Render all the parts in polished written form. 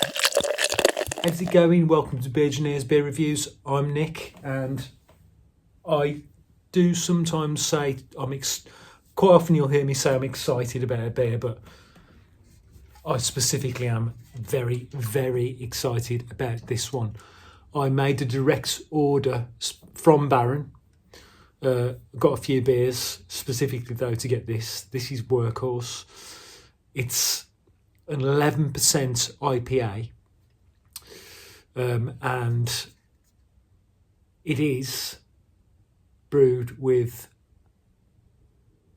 How's it going? Welcome to Beer-Gineers Beer Reviews. I'm Nick, and I do sometimes say quite often you'll hear me say I'm excited about a beer, but I specifically am very, very excited about this one. I made a direct order from Baron. Got a few beers specifically though to get this. This is Workhorse. It's an 11% IPA. And it is brewed with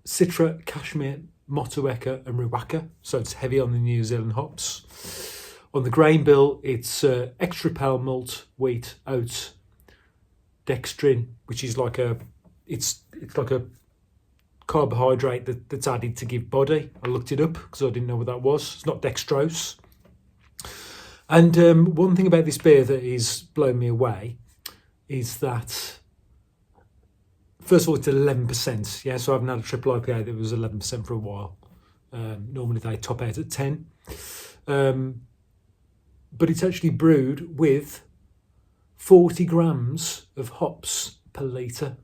Citra, Kashmir, Motueka and Riwaka, so it's heavy on the New Zealand hops. On the grain bill, it's extra pale malt, wheat, oats, dextrin, which is like it's like a carbohydrate that's added to give body. I looked it up because I didn't know what that was. It's not dextrose. And one thing about this beer that is blowing me away is that, first of all, it's 11%. Yeah, so I haven't had a triple IPA that was 11% for a while. Normally they top out at 10. But it's actually brewed with 40 grams of hops per litre.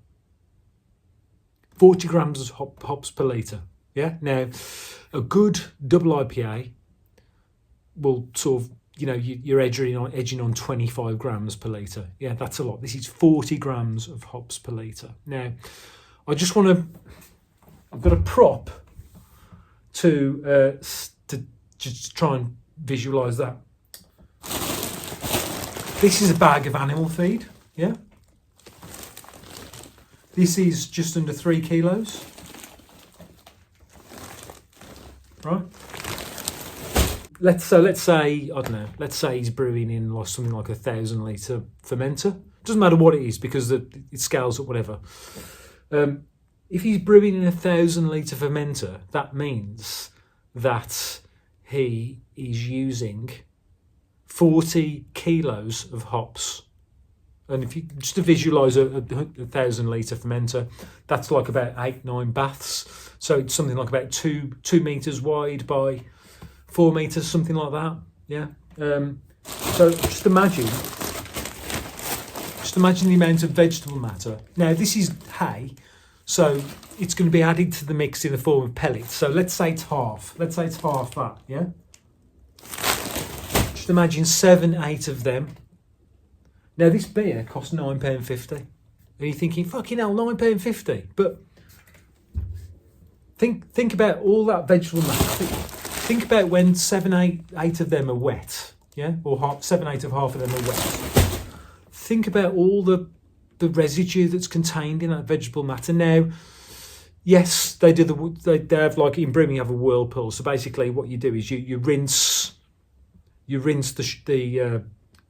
40 grams of hops per litre. Yeah, now a good double IPA will sort of, you're edging on 25 grams per litre. Yeah, that's a lot. This is 40 grams of hops per litre. Now, I've got a prop to just try and visualise that. This is a bag of animal feed, yeah? This is just under 3 kilos, right? Let's say, I don't know, let's say he's brewing in like something like 1,000 litre fermenter. Doesn't matter what it is because it scales up whatever. If he's brewing in 1,000 litre fermenter, that means that he is using 40 kilos of hops. And if you just to visualise a 1,000 litre fermenter, that's like about 8-9 baths. So it's something like about 2 meters wide by 4 meters, something like that. Yeah. So just imagine the amount of vegetable matter. Now this is hay, so it's going to be added to the mix in the form of pellets. So let's say it's half. Let's say it's half that. Yeah. Just imagine 7-8 of them. Now this beer costs £9.50, and you're thinking, fucking hell, £9.50. But think about all that vegetable matter. Think about when 7-8 of them are wet, yeah, or 7-8 of half of them are wet. Think about all the residue that's contained in that vegetable matter. Now, yes, they have, like in brewing, you have a whirlpool. So basically, what you do is you rinse the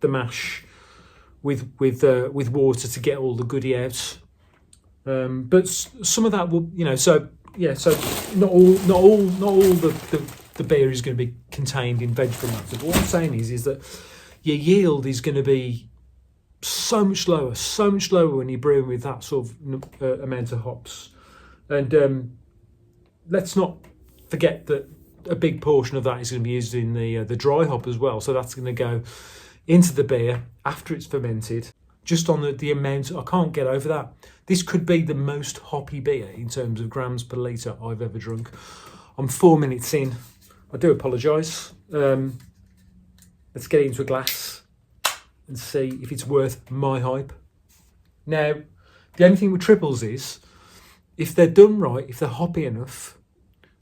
mash with water to get all the goodie out. But some of that will, so not all the beer is going to be contained in vegetable matter. But what I'm saying is that your yield is going to be so much lower when you're brewing with that sort of amount of hops. And let's not forget that a big portion of that is going to be used in the dry hop as well. So that's going to go into the beer after it's fermented. Just on the amount, I can't get over that. This could be the most hoppy beer in terms of grams per litre I've ever drunk. I'm 4 minutes in. I do apologise. Let's get it into a glass and see if it's worth my hype. Now, the only thing with triples is, if they're done right, if they're hoppy enough,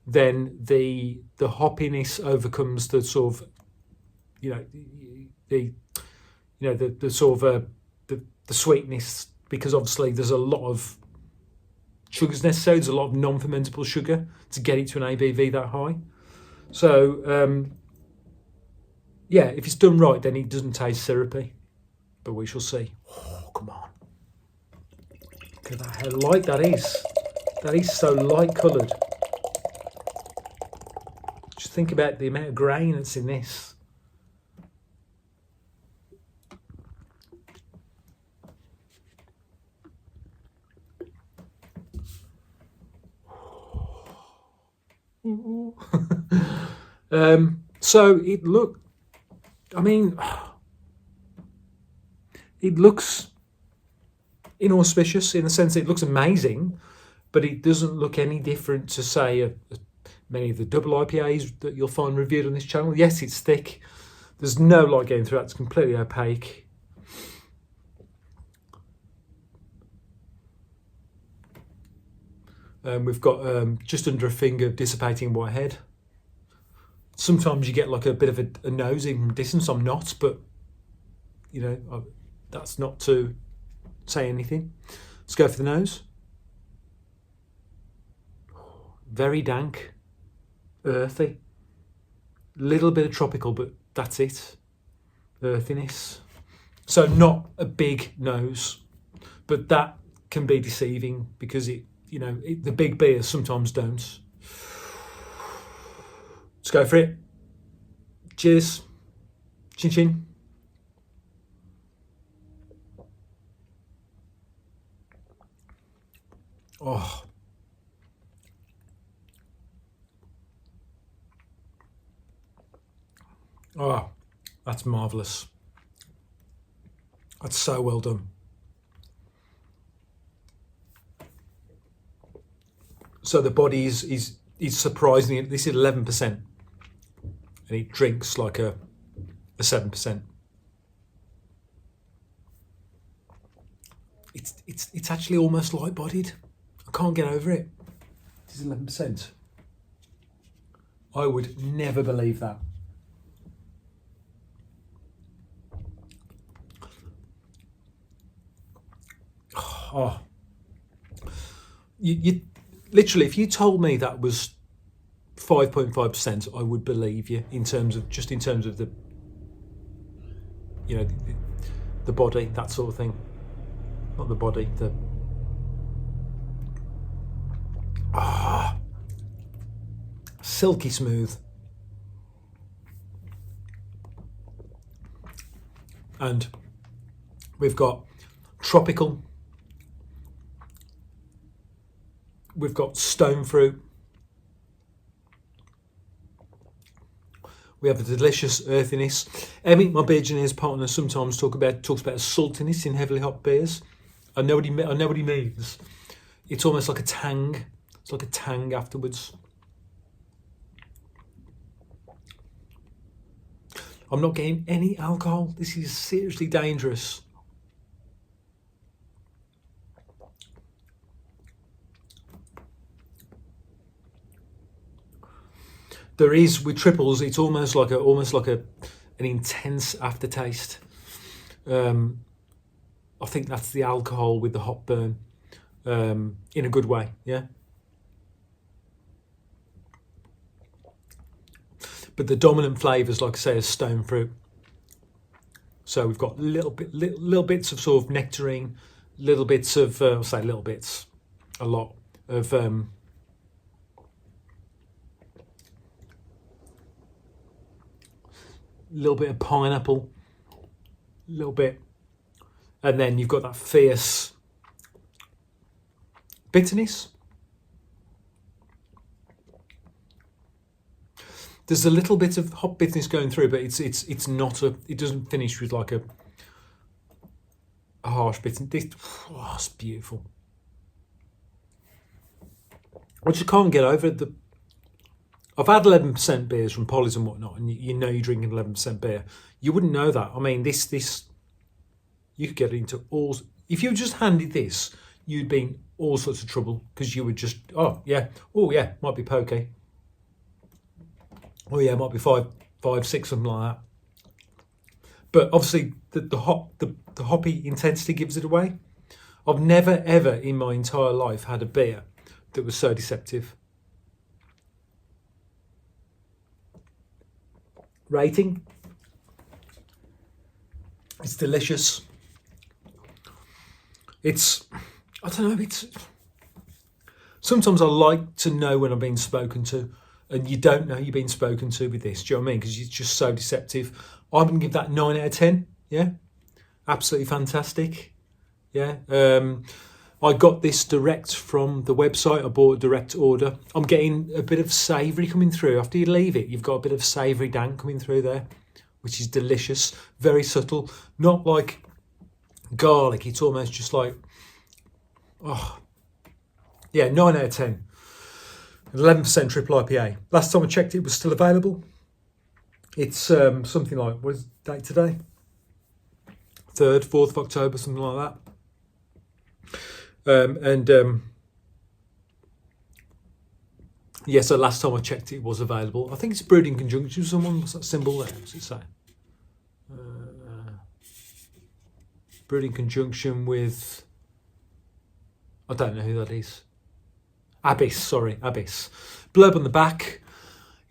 then the hoppiness overcomes the sort of, the sort of the sweetness, because obviously there's a lot of sugars necessary. There's a lot of non-fermentable sugar to get it to an ABV that high. So if it's done right, then it doesn't taste syrupy, but we shall see. Oh, come on! Look at that, how light that is. That is so light coloured. Just think about the amount of grain that's in this. So it look I mean, it looks inauspicious in the sense that it looks amazing, but it doesn't look any different to, say, many of the double IPAs that you'll find reviewed on this channel. Yes, it's thick. There's no light getting through that. It's completely opaque. We've got just under a finger of dissipating white head. Sometimes you get like a bit of a nose even from distance. I'm not, but you know, that's not to say anything. Let's go for the nose. Very dank, earthy, little bit of tropical, but that's it. Earthiness. So not a big nose, but that can be deceiving because the big beers sometimes don't. Let's go for it. Cheers. Chin chin. Oh. Oh, that's marvellous. That's so well done. So the body is surprisingly, this is 11%, and it drinks like a 7%. It's actually almost light-bodied. I can't get over it. This is 11%. I would never believe that. Oh, you literally, if you told me that was 5.5%, I would believe you in terms of the, the body, that sort of thing. Not the body, the silky smooth. And we've got tropical. We've got stone fruit. We have a delicious earthiness. Emmy, my Beer-Gineers partner, sometimes talks about a saltiness in heavily hopped beers. I know what he means. It's almost like a tang. It's like a tang afterwards. I'm not getting any alcohol. This is seriously dangerous. There is, with triples, it's almost like an intense aftertaste. I think that's the alcohol with the hop burn, in a good way, yeah. But the dominant flavours, like I say, is stone fruit. So we've got little bits of sort of nectarine, little bits of, I'll say little bits, a lot of little bit of pineapple, little bit, and then you've got that fierce bitterness. There's a little bit of hop bitterness going through, but it's not it doesn't finish with like a harsh bitterness. It's beautiful. I just can't get over it. I've had 11% beers from Polly's and whatnot, and you know you're drinking 11% beer. You wouldn't know that. I mean, this you could get into all. If you just handed this, you'd be in all sorts of trouble because you would just, oh yeah, might be pokey. Oh yeah, might be five, 6, something like that. But obviously, the hoppy intensity gives it away. I've never ever in my entire life had a beer that was so deceptive. Rating. It's delicious. I don't know, sometimes I like to know when I'm being spoken to, and you don't know you're being spoken to with this. Do you know what I mean? Because it's just so deceptive. I'm going to give that 9 out of 10. Yeah. Absolutely fantastic. Yeah. I got this direct from the website. I bought a direct order. I'm getting a bit of savoury coming through. After you leave it, you've got a bit of savoury dank coming through there. which is delicious, very subtle, not like garlic. It's almost just like, oh, yeah, 9 out of 10. 11% triple IPA. Last time I checked, it was still available. It's something like, what is the date today? 3rd, 4th of October, something like that. Yeah, so last time I checked, it was available. I think it's brewed in conjunction with someone. What's that symbol there? What's it say? Brewed in conjunction with, I don't know who that is. Abyss. Blurb on the back.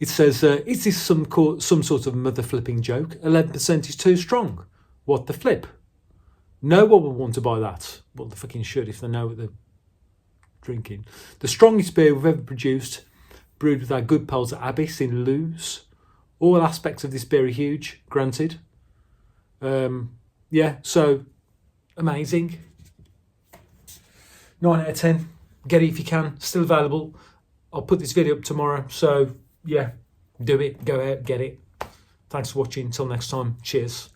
It says, is this some sort of mother flipping joke? 11% is too strong. What the flip? No one would want to buy that. Well, they fucking should if they know what they're drinking. The strongest beer we've ever produced, brewed with our good pals at Abyss in Lewes. All aspects of this beer are huge, granted. Yeah, so amazing. 9 out of 10. Get it if you can. Still available. I'll put this video up tomorrow. So, yeah, do it. Go out, get it. Thanks for watching. Until next time. Cheers.